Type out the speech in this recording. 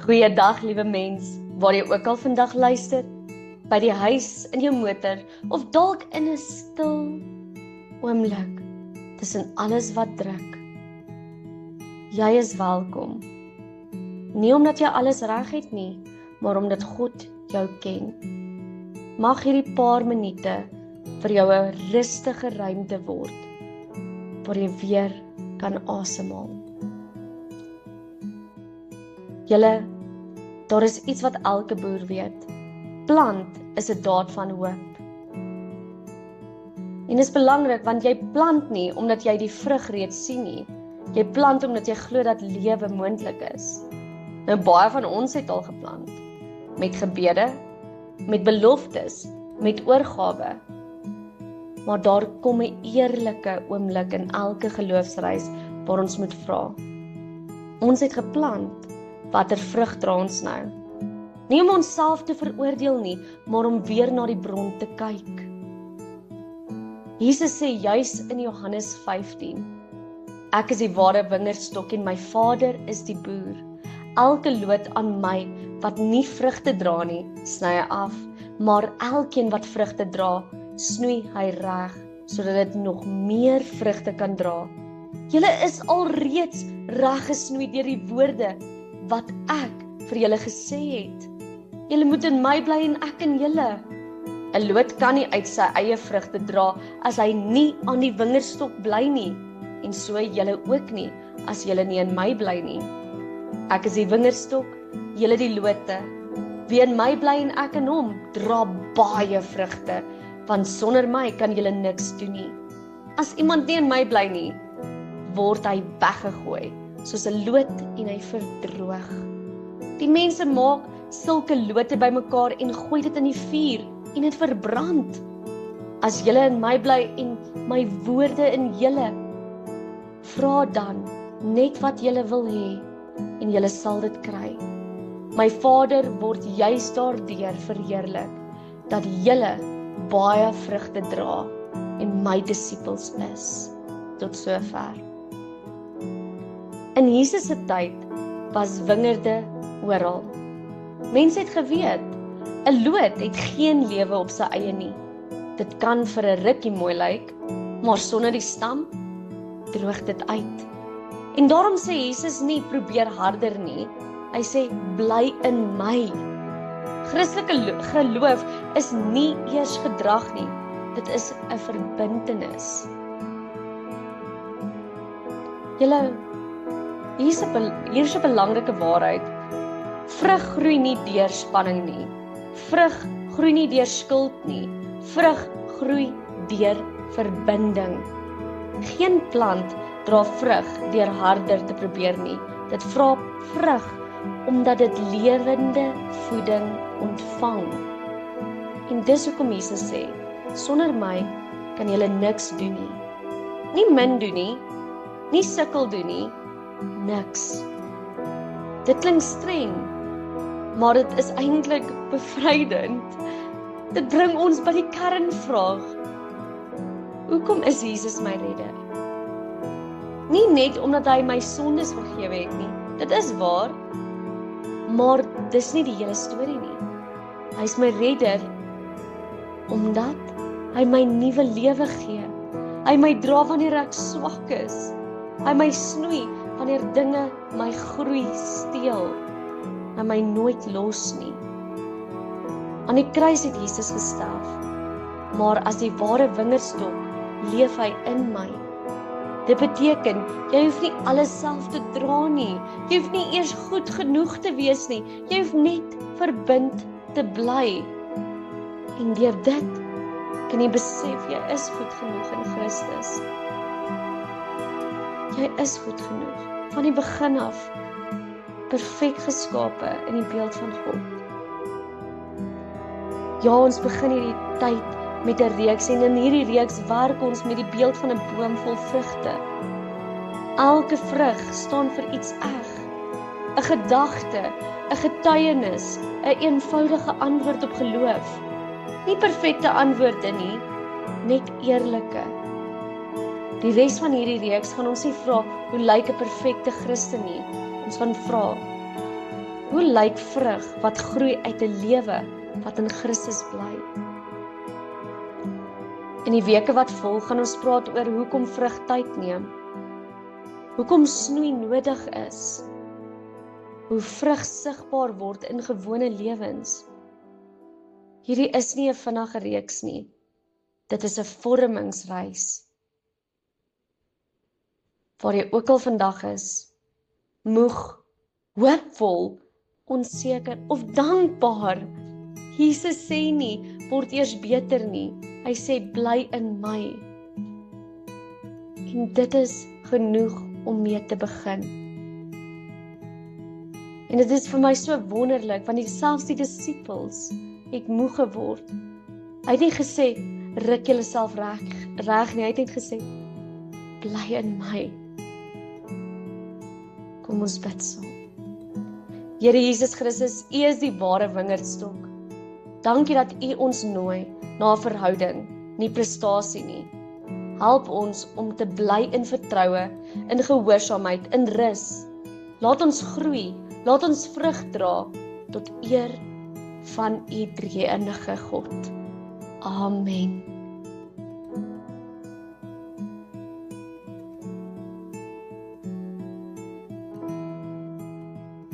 Goeiedag, liewe mens, waar jy ook al vandag luister, by die huis, in jou motor, of dalk in 'n stil oomblik, tussen alles wat druk. Jy is welkom. Nie omdat jy alles reg het nie, maar omdat God jou ken. Mag hierdie paar minute vir jou 'n rustige ruimte word, waar jy weer kan asemhaal. Julle, daar is iets wat elke boer weet. Plant is 'n daad van hoop. En dit is belangrik, want jy plant nie omdat jy die vrug reeds sien nie. Jy plant omdat jy glo dat lewe moontlik is. Nou, baie van ons het al geplant. Met gebede, met beloftes, met oorgawe. Maar daar kom 'n eerlike oomblik in elke geloofsreis waar ons moet vra. Ons het geplant, watter vrug dra ons nou? Nie om onsself te veroordeel nie, maar om weer na die bron te kyk. Jesus sê juis in Johannes 15, ek is die ware wingerdstok en my Vader is die boer. Elke loot aan my wat nie vrugte dra nie, sny hy af, maar elkeen wat vrugte dra, snoei hy reg, sodat dit nog meer vrugte kan dra. Julle is alreeds reg gesnoei deur die woorde wat ek vir julle gesê het. Julle moet in my bly en ek in julle. 'n Loot kan nie uit sy eie vrugte dra as hy nie aan die wingerdstok bly nie, en so julle ook nie as julle nie in my bly nie. Ek is die wingerdstok, julle die lote. Wie in my bly en ek in hom, dra baie vrugte, want sonder my kan julle niks doen nie. As iemand nie in my bly nie, word hy weggegooi, soos 'n loot en hy verdroog. Die mense maak sulke lote bymekaar en gooi dit in die vuur en dit verbrand. As julle in my bly en my woorde in julle, vra dan net wat julle wil hê en julle sal dit kry. My Vader word juis daardeur verheerlik dat julle baie vrugte dra en my disippels is. Tot sover. In Jesus se tyd was wingerde oral. Mense het geweet, 'n loot het geen lewe op sy eie nie. Dit kan vir 'n rukkie mooi lyk, maar sonder die stam droog dit uit. En daarom sê Jesus nie probeer harder nie. Hy sê bly in my. Christelike geloof is nie eers gedrag nie. Dit is 'n verbintenis. Julle, hier is 'n belangrike waarheid. Vrug groei nie deur spanning nie. Vrug groei nie deur skuld nie. Vrug groei deur verbinding. Geen plant dra vrug deur harder te probeer nie. Dit vra vrug omdat dit lewende voeding ontvang. En dis hoekom Jesus sê, sonder my kan julle niks doen nie. Nie min doen nie, nie sukkel doen nie, niks. Dit klink streng, maar dit is eintlik bevrydend. Dit bring ons by die kernvraag. Hoekom is Jesus my redder? Nie net omdat hy my sondes vergewe het nie. Dit is waar, maar dis nie die hele storie nie. Hy is my redder omdat hy my nuwe lewe gee. Hy my dra wanneer ek swak is. Hy my snoei wanneer dinge my groei steel. Hy my nooit los nie. Aan die kruis het Jesus gesterf, maar as die ware wingerdstok leef hy in my. Dit beteken, jy hoef nie alles self te dra nie. Jy hoef nie eers goed genoeg te wees nie. Jy hoef net verbind te bly. En deur dit kan jy besef, jy is goed genoeg in Christus. Jy is goed genoeg, van die begin af, perfek geskape in die beeld van God. Ja, ons begin hierdie tyd met 'n reeks, en in hierdie reeks werk ons met die beeld van 'n boom vol vrugte. Elke vrug staan vir iets eg, 'n gedagte, 'n getuienis, 'n eenvoudige antwoord op geloof. Nie perfekte antwoorde nie, net eerlike. Die res van hierdie reeks gaan ons nie vra hoe lyk 'n perfekte Christen nie. Ons gaan vra, Hoe lyk vrug wat groei uit 'n lewe wat in Christus bly? In die weke wat volg gaan ons praat oor hoekom vrug tyd neem. Hoekom snoei nodig is. Hoe vrug sigbaar word in gewone lewens. Hierdie is nie 'n vinnige reeks nie. Dit is 'n vormingsreis. Waar jy ook al vandag is, moeg, hoopvol, onseker of dankbaar. Jesus sê nie, word eers beter nie. Hy sê, bly in my. En dit is genoeg om mee te begin. En dit is vir my so wonderlik, want selfs die disippels het moeg geword. Hy het nie gesê, ruk julleself reg nie, hy het net gesê, bly in my. Kom ons bid saam. Here Jesus Christus, U is die ware wingerdstok. Dankie dat U ons nooi na 'n verhouding, nie prestasie nie. Help ons om te bly in vertroue, in gehoorsaamheid, in rus. Laat ons groei, laat ons vrug dra tot eer van U drie-enige God. Amen.